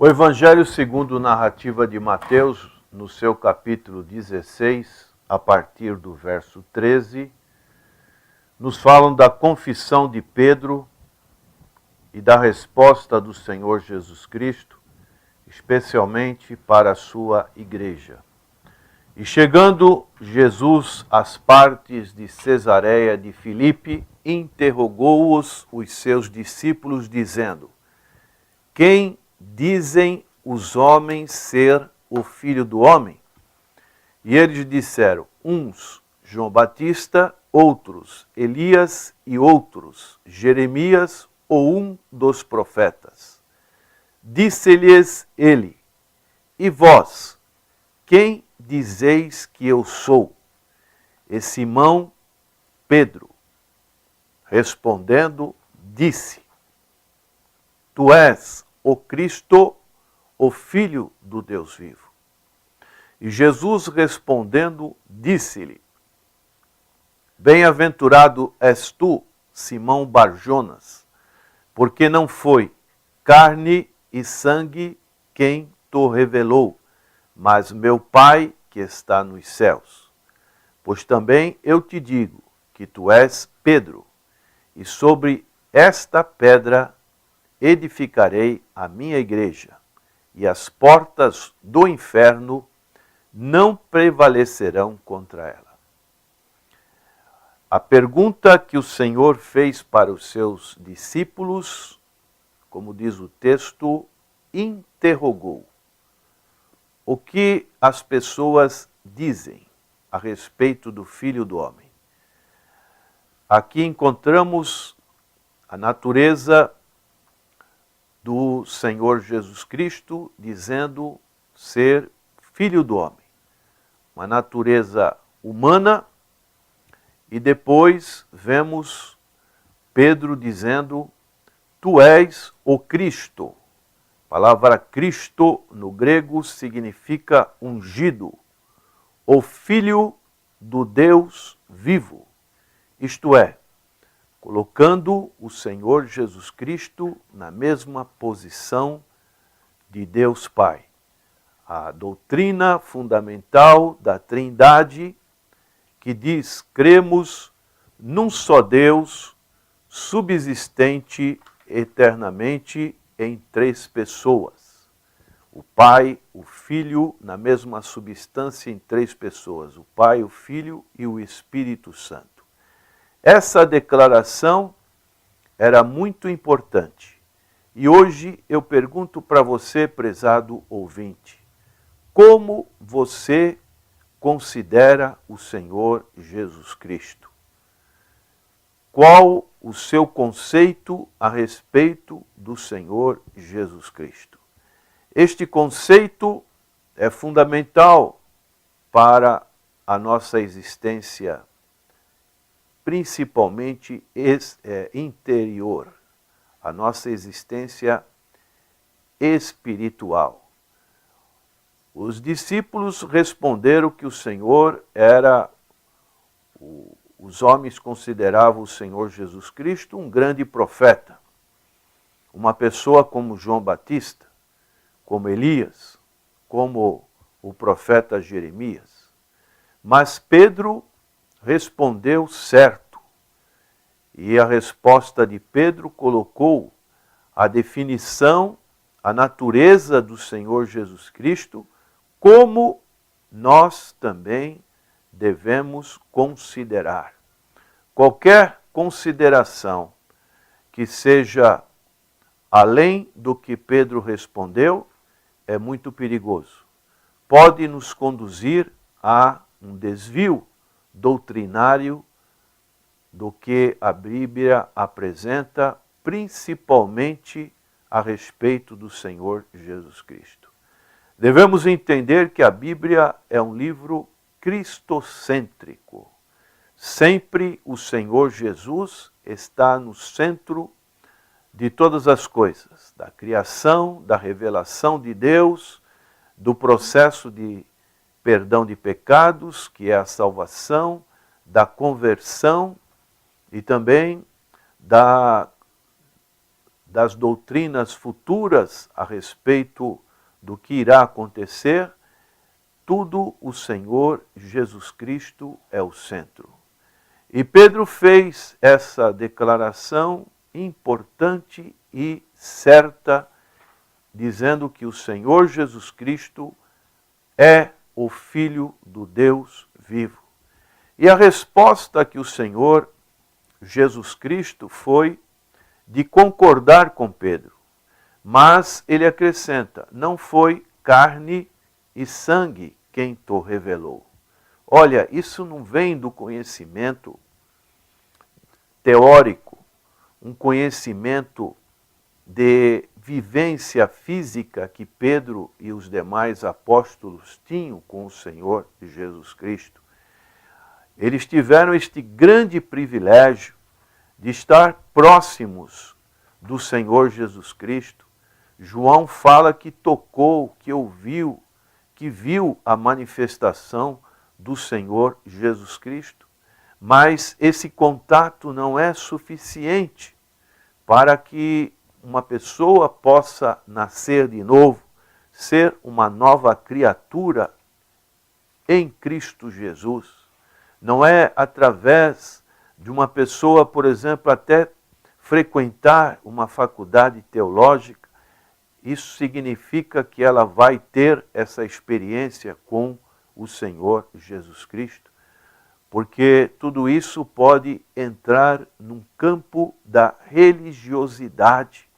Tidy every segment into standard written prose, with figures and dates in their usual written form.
O Evangelho segundo a narrativa de Mateus, no seu capítulo 16, a partir do verso 13, nos falam da confissão de Pedro e da resposta do Senhor Jesus Cristo, especialmente para a sua igreja. E chegando Jesus às partes de Cesareia de Filipe, interrogou-os os seus discípulos, dizendo: Quem dizem os homens ser o Filho do Homem? E eles disseram, uns João Batista, outros Elias e outros Jeremias ou um dos profetas. Disse-lhes ele: E vós, quem dizeis que eu sou? E Simão Pedro, respondendo, disse: Tu és o Cristo, o Filho do Deus vivo. E Jesus respondendo, disse-lhe: Bem-aventurado és tu, Simão Barjonas, porque não foi carne e sangue quem te revelou, mas meu Pai que está nos céus. Pois também eu te digo que tu és Pedro, e sobre esta pedra edificarei a minha igreja, e as portas do inferno não prevalecerão contra ela. A pergunta que o Senhor fez para os seus discípulos, como diz o texto, interrogou. O que as pessoas dizem a respeito do Filho do Homem? Aqui encontramos a natureza do Senhor Jesus Cristo dizendo ser Filho do Homem. Uma natureza humana, e depois vemos Pedro dizendo: Tu és o Cristo. A palavra Cristo no grego significa ungido, o Filho do Deus vivo. Isto é, colocando o Senhor Jesus Cristo na mesma posição de Deus Pai. A doutrina fundamental da Trindade, que diz: cremos num só Deus, subsistente eternamente em três pessoas. O Pai, o Filho, na mesma substância em três pessoas. O Pai, o Filho e o Espírito Santo. Essa declaração era muito importante. E hoje eu pergunto para você, prezado ouvinte, como você considera o Senhor Jesus Cristo? Qual o seu conceito a respeito do Senhor Jesus Cristo? Este conceito é fundamental para a nossa existência, principalmente interior, a nossa existência espiritual. Os discípulos responderam que o Senhor era, os homens consideravam o Senhor Jesus Cristo um grande profeta, uma pessoa como João Batista, como Elias, como o profeta Jeremias. Mas Pedro respondeu certo, e a resposta de Pedro colocou a definição, a natureza do Senhor Jesus Cristo, como nós também devemos considerar. Qualquer consideração que seja além do que Pedro respondeu é muito perigoso. Pode nos conduzir a um desvio doutrinário do que a Bíblia apresenta, principalmente a respeito do Senhor Jesus Cristo. Devemos entender que a Bíblia é um livro cristocêntrico. Sempre o Senhor Jesus está no centro de todas as coisas, da criação, da revelação de Deus, do processo de perdão de pecados, que é a salvação, da conversão e também das doutrinas futuras a respeito do que irá acontecer, tudo o Senhor Jesus Cristo é o centro. E Pedro fez essa declaração importante e certa, dizendo que o Senhor Jesus Cristo é o Filho do Deus vivo. E a resposta que o Senhor Jesus Cristo foi de concordar com Pedro. Mas ele acrescenta, não foi carne e sangue quem te revelou. Olha, isso não vem do conhecimento teórico, um conhecimento de vivência física que Pedro e os demais apóstolos tinham com o Senhor Jesus Cristo. Eles tiveram este grande privilégio de estar próximos do Senhor Jesus Cristo. João fala que tocou, que ouviu, que viu a manifestação do Senhor Jesus Cristo. Mas esse contato não é suficiente para que uma pessoa possa nascer de novo, ser uma nova criatura em Cristo Jesus. Não é através de uma pessoa, por exemplo, até frequentar uma faculdade teológica, isso significa que ela vai ter essa experiência com o Senhor Jesus Cristo, porque tudo isso pode entrar num campo da religiosidade.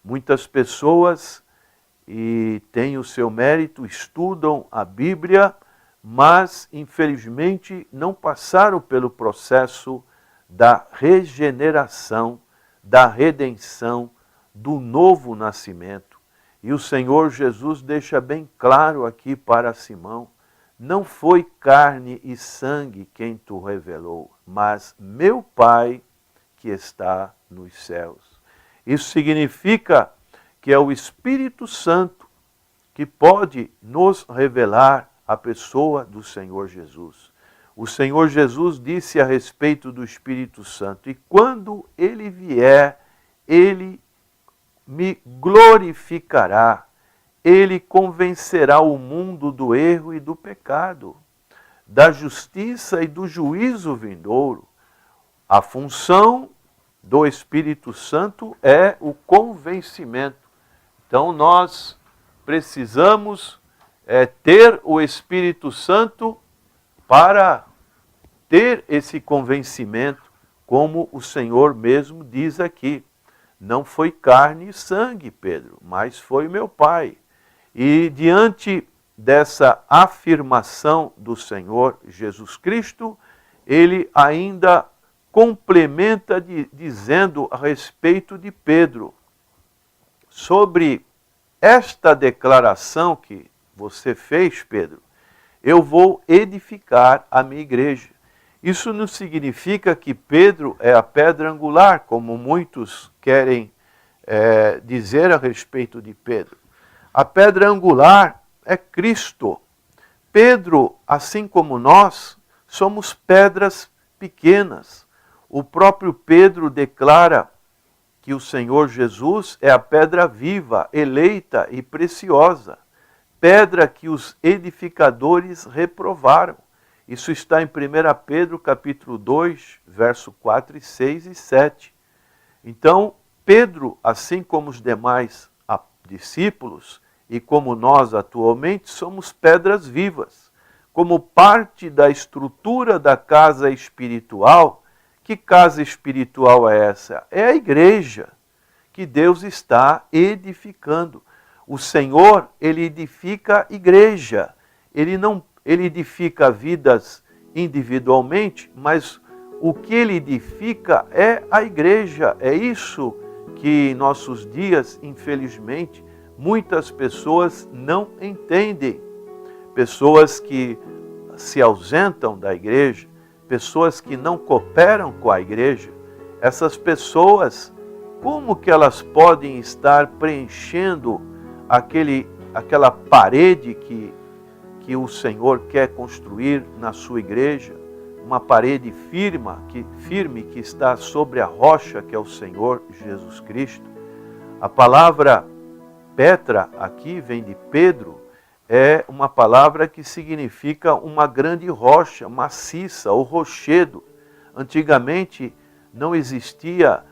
Muitas pessoas, e têm o seu mérito, estudam a Bíblia, mas infelizmente não passaram pelo processo da regeneração, da redenção, do novo nascimento. E o Senhor Jesus deixa bem claro aqui para Simão, não foi carne e sangue quem te revelou, mas meu Pai que está nos céus. Isso significa que é o Espírito Santo que pode nos revelar a pessoa do Senhor Jesus. O Senhor Jesus disse a respeito do Espírito Santo, e quando ele vier, ele me glorificará, ele convencerá o mundo do erro e do pecado, da justiça e do juízo vindouro. A função do Espírito Santo é o convencimento. Então nós precisamos ter o Espírito Santo para ter esse convencimento, como o Senhor mesmo diz aqui. Não foi carne e sangue, Pedro, mas foi meu Pai. E diante dessa afirmação do Senhor Jesus Cristo, ele ainda complementa dizendo a respeito de Pedro, sobre esta declaração que você fez, Pedro, eu vou edificar a minha igreja. Isso não significa que Pedro é a pedra angular, como muitos querem dizer a respeito de Pedro. A pedra angular é Cristo. Pedro, assim como nós, somos pedras pequenas. O próprio Pedro declara que o Senhor Jesus é a pedra viva, eleita e preciosa, pedra que os edificadores reprovaram. Isso está em 1 Pedro capítulo 2, verso 4, 6 e 7. Então, Pedro, assim como os demais discípulos, e como nós atualmente, somos pedras vivas. Como parte da estrutura da casa espiritual, que casa espiritual é essa? É a igreja que Deus está edificando. O Senhor, ele edifica a igreja. Ele edifica vidas individualmente, mas o que ele edifica é a igreja. É isso que em nossos dias, infelizmente, muitas pessoas não entendem. Pessoas que se ausentam da igreja, pessoas que não cooperam com a igreja, essas pessoas, como que elas podem estar preenchendo aquela parede que o Senhor quer construir na sua igreja, uma parede firme que está sobre a rocha que é o Senhor Jesus Cristo? A palavra Petra aqui vem de Pedro, é uma palavra que significa uma grande rocha, maciça, ou rochedo. Antigamente não existia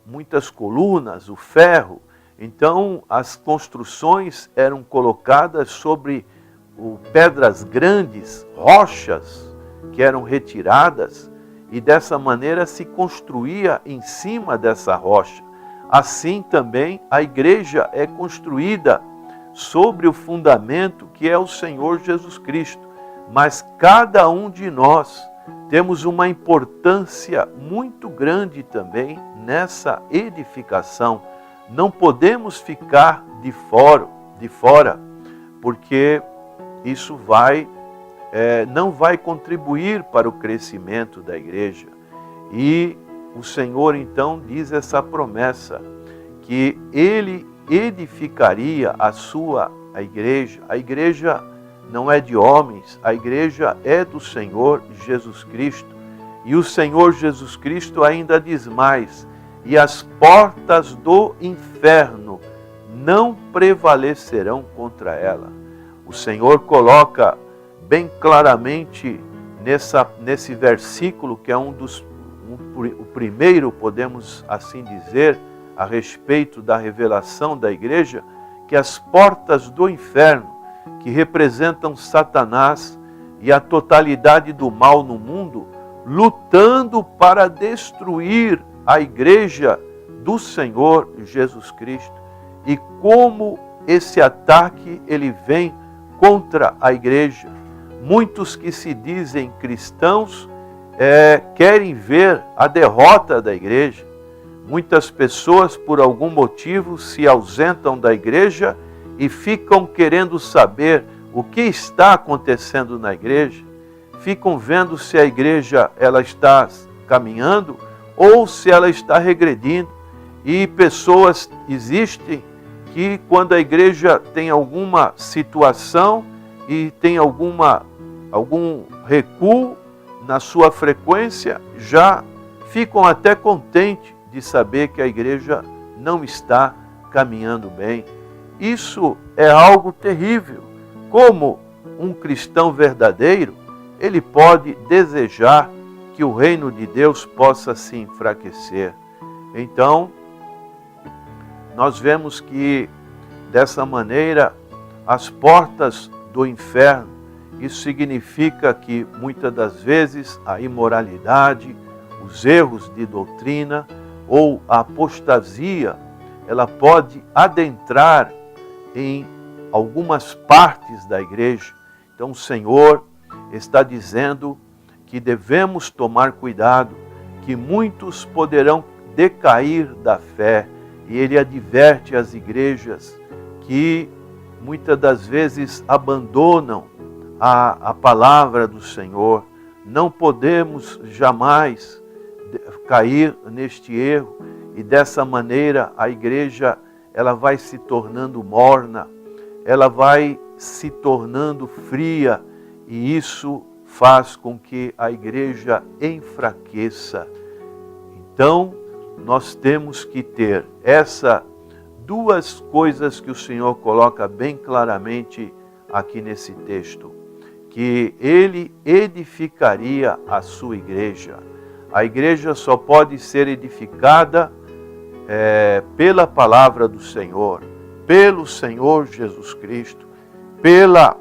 muitas colunas, o ferro, então as construções eram colocadas sobre pedras grandes, rochas que eram retiradas, e dessa maneira se construía em cima dessa rocha. Assim também a igreja é construída sobre o fundamento que é o Senhor Jesus Cristo. Mas cada um de nós temos uma importância muito grande também nessa edificação. Não podemos ficar de fora, porque isso não vai contribuir para o crescimento da igreja. E o Senhor então diz essa promessa, que Ele edificaria a igreja. A igreja não é de homens, a igreja é do Senhor Jesus Cristo. E o Senhor Jesus Cristo ainda diz mais: e as portas do inferno não prevalecerão contra ela. O Senhor coloca bem claramente nesse versículo, que é o primeiro, podemos assim dizer, a respeito da revelação da igreja, que as portas do inferno, que representam Satanás e a totalidade do mal no mundo, lutando para destruir a igreja do Senhor Jesus Cristo. E como esse ataque ele vem contra a igreja. Muitos que se dizem cristãos querem ver a derrota da igreja. Muitas pessoas, por algum motivo, se ausentam da igreja e ficam querendo saber o que está acontecendo na igreja. Ficam vendo se a igreja ela está caminhando ou se ela está regredindo. E pessoas existem que, quando a igreja tem alguma situação e tem algum recuo na sua frequência, já ficam até contentes de saber que a igreja não está caminhando bem. Isso é algo terrível. Como um cristão verdadeiro, ele pode desejar que o reino de Deus possa se enfraquecer. Então, nós vemos que, dessa maneira, as portas do inferno, isso significa que, muitas das vezes, a imoralidade, os erros de doutrina ou a apostasia, ela pode adentrar em algumas partes da igreja. Então o Senhor está dizendo que devemos tomar cuidado, que muitos poderão decair da fé. E Ele adverte as igrejas que muitas das vezes abandonam a palavra do Senhor. Não podemos jamais cair neste erro, e dessa maneira a igreja ela vai se tornando morna, ela vai se tornando fria, e isso faz com que a igreja enfraqueça. Então, nós temos que ter essas duas coisas que o Senhor coloca bem claramente aqui nesse texto, que Ele edificaria a sua igreja. A igreja só pode ser edificada pela palavra do Senhor, pelo Senhor Jesus Cristo, pela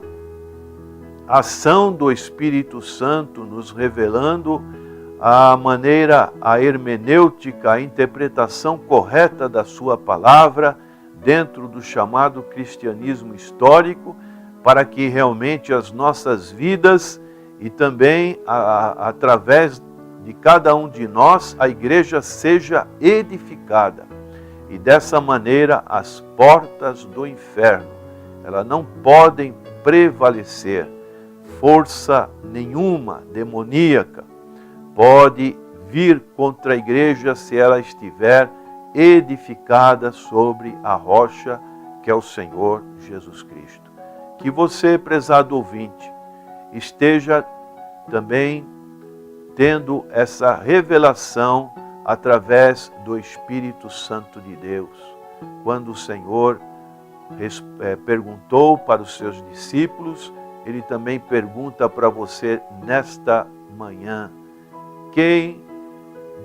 ação do Espírito Santo nos revelando a maneira, a hermenêutica, a interpretação correta da sua palavra dentro do chamado cristianismo histórico, para que realmente as nossas vidas e também através de cada um de nós, a igreja seja edificada. E dessa maneira as portas do inferno, elas não podem prevalecer. Força nenhuma demoníaca pode vir contra a igreja se ela estiver edificada sobre a rocha que é o Senhor Jesus Cristo. Que você, prezado ouvinte, esteja também tendo essa revelação através do Espírito Santo de Deus. quando o Senhor perguntou para os seus discípulos, Ele também pergunta para você nesta manhã: quem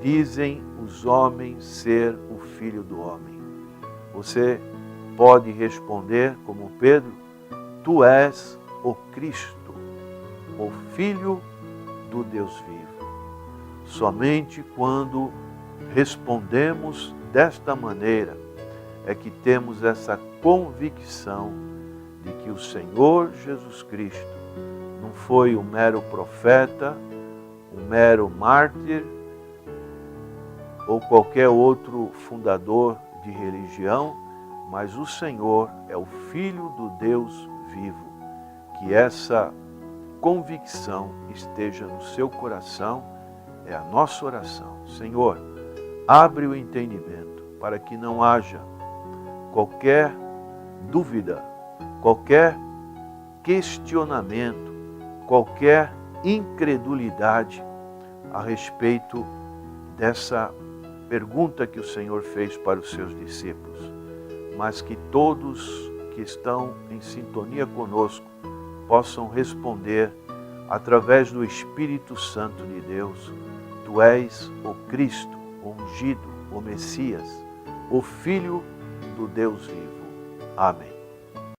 dizem os homens ser o Filho do Homem? Você pode responder como Pedro: Tu és o Cristo, o Filho do Deus vivo. Somente quando respondemos desta maneira é que temos essa convicção de que o Senhor Jesus Cristo não foi um mero profeta, um mero mártir ou qualquer outro fundador de religião, mas o Senhor é o Filho do Deus vivo. Que essa convicção esteja no seu coração, é a nossa oração. Senhor, abre o entendimento para que não haja qualquer dúvida, qualquer questionamento, qualquer incredulidade a respeito dessa pergunta que o Senhor fez para os seus discípulos, mas que todos que estão em sintonia conosco possam responder através do Espírito Santo de Deus: Tu és o Cristo, o ungido, o Messias, o Filho do Deus vivo. Amém.